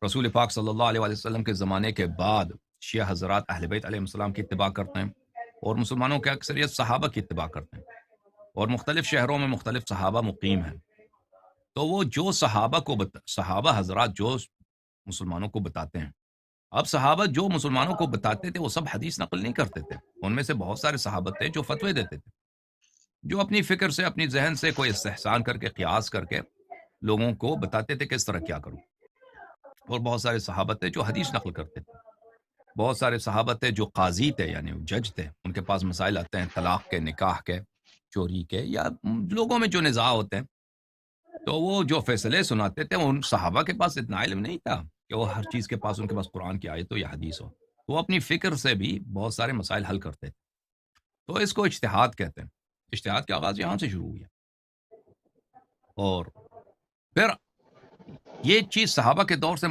رسول پاک صلی اللہ علیہ وسلم کے زمانے کے بعد شیعہ حضرات اہل بیت علیہ السلام کی اتباع کرتے ہیں، اور مسلمانوں کی اکثریت صحابہ کی اتباع کرتے ہیں، اور مختلف شہروں میں مختلف صحابہ مقیم ہیں۔ تو وہ جو صحابہ حضرات جو مسلمانوں کو بتاتے ہیں، اب صحابہ جو مسلمانوں کو بتاتے تھے وہ سب حدیث نقل نہیں کرتے تھے، ان میں سے بہت سارے صحابہ تھے جو فتوے دیتے تھے، جو اپنی فکر سے، اپنی ذہن سے کوئی استحسان کر کے، قیاس کر کے لوگوں کو بتاتے تھے کہ اس طرح کیا کرو، اور بہت سارے صحابہ تھے جو حدیث نقل کرتے تھے، بہت سارے صحابہ تھے جو قاضی تھے، یعنی جج تھے، ان کے پاس مسائل آتے ہیں طلاق کے، نکاح کے، چوری کے، یا لوگوں میں جو نزاع ہوتے ہیں، تو وہ جو فیصلے سناتے تھے، ان صحابہ کے پاس اتنا علم نہیں تھا کہ وہ ہر چیز کے پاس ان کے پاس قرآن کی آیت ہو یا حدیث ہو، تو وہ اپنی فکر سے بھی بہت سارے مسائل حل کرتے تھے، تو اس کو اجتہاد کہتے ہیں۔ اجتہاد کا آغاز یہاں سے شروع ہوئی ہے، اور پھر یہ چیز صحابہ کے دور سے